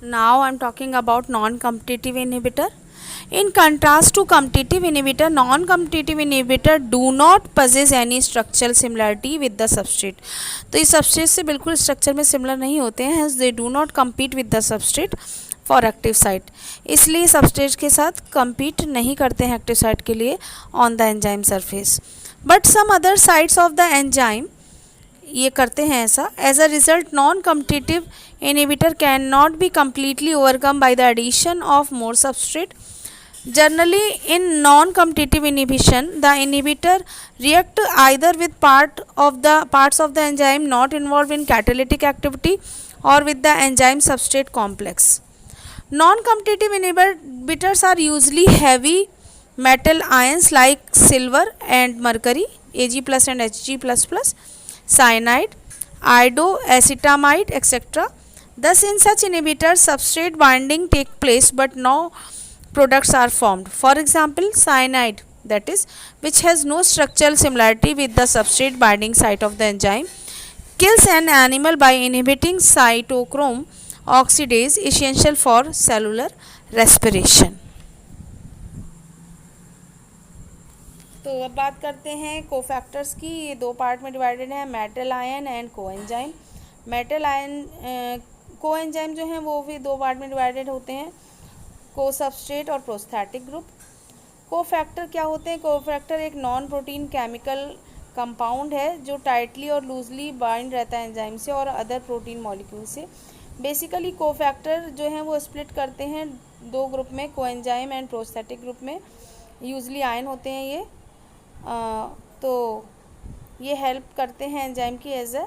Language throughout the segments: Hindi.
Now I'm talking about non-competitive inhibitor. In contrast to competitive inhibitor, non-competitive inhibitor do not possess any structural similarity with the substrate. तो इस substrate से बिल्कुल structure में similar नहीं होते हैं, hence they do not compete with the substrate for active site. इसलिए substrate के साथ compete नहीं करते हैं active site के लिए on the enzyme surface. But some other sites of the enzyme ये करते हैं ऐसा. As a result, non-competitive inhibitor cannot be completely overcome by the addition of more substrate. Generally, in non-competitive inhibition, the inhibitor react either with parts of the enzyme not involved in catalytic activity or with the enzyme substrate complex. Non-competitive inhibitors are usually heavy metal ions like silver and mercury, Ag plus and Hg++, cyanide, iodoacetamide, etc. Thus, in such inhibitors, substrate binding take place but no products are formed. For example, cyanide, that is, which has no structural similarity with the substrate binding site of the enzyme, kills an animal by inhibiting cytochrome oxidase essential for cellular respiration. तो अब बात करते हैं कोफैक्टर्स की. ये दो पार्ट में डिवाइडेड है, metal ion and coenzyme. Metal ion coenzyme जो हैं वो भी दो पार्ट में डिवाइडेड होते हैं, को सबस्ट्रेट और प्रोस्थेटिक ग्रुप. कोफैक्टर क्या होते हैं? कोफैक्टर एक नॉन प्रोटीन केमिकल कंपाउंड है जो टाइटली और लूजली बाइंड रहता है एंजाइम से और अदर प्रोटीन मॉलिक्यूल से. बेसिकली कोफैक्टर जो हैं वो स्प्लिट करते हैं दो ग्रुप में, कोएंजाइम एंड प्रोस्थेटिक ग्रुप में. यूजली आयन होते हैं ये. तो ये हेल्प करते हैं एंजाइम की as a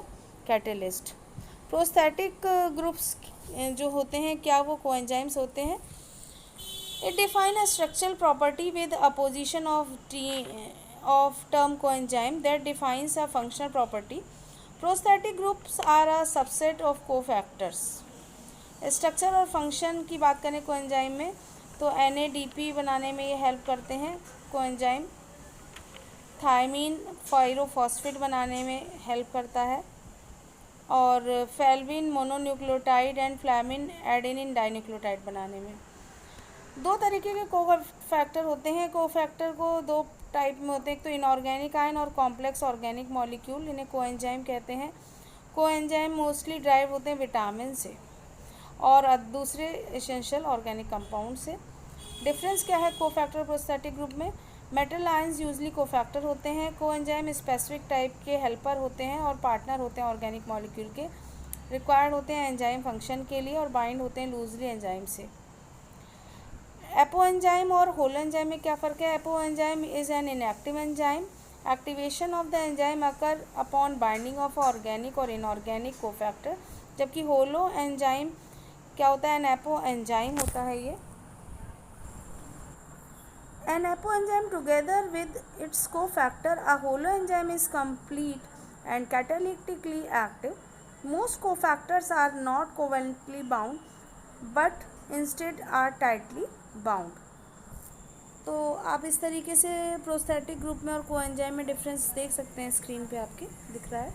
catalyst. Prosthetic groups जो होते हैं क्या वो कोएंजाइम्स होते हैं. It define a structural property with opposition of term coenzyme that defines a functional property. Prosthetic groups are a subset of cofactors. Structure और फंक्शन की बात करें कोएंजाइम में तो NADP बनाने में ये हेल्प करते हैं कोएंजाइम. थायमीन पायरोफॉस्फेट बनाने में हेल्प करता है और फेल्विन मोनोन्यूक्लियोटाइड एंड फ्लैमिन एडेनिन डाइन्यूक्लियोटाइड बनाने में. दो तरीके के कोफैक्टर होते हैं. कोफैक्टर को दो टाइप में होते हैं, एक तो इनऑर्गेनिक आयन और कॉम्प्लेक्स ऑर्गेनिक मॉलिक्यूल, इन्हें कोएंजाइम कहते हैं. कोएंजाइम मोस्टली ड्राइव होते हैं विटामिन से और दूसरे एसेंशियल ऑर्गेनिक कंपाउंड से. डिफरेंस क्या है कोफैक्टर प्रोस्थेटिक ग्रुप में? मेटल आयंस यूजली कोफैक्टर होते हैं. कोएंजाइम स्पेसिफिक टाइप के हेल्पर होते हैं और पार्टनर होते हैं ऑर्गेनिक मॉलिक्यूल के, रिक्वायर्ड होते हैं एंजाइम फंक्शन के लिए और बाइंड होते हैं लूजली एंजाइम से. एपोएंजाइम और होलो एंजाइम में क्या फ़र्क है? Apoenzyme is an inactive enzyme. Activation of the enzyme occur upon binding of organic और इनऑर्गेनिक कोफैक्टर. जबकि होलो एंजाइम क्या होता है? एन एपोएंजाइम होता है ये. An apoenzyme together with its cofactor, a holoenzyme is complete and catalytically active. Most cofactors are not covalently bound but instead are tightly bound. तो आप इस तरीके से प्रोस्थेटिक ग्रुप में और कोएंजाइम में डिफरेंस देख सकते हैं, स्क्रीन पे आपके दिख रहा है.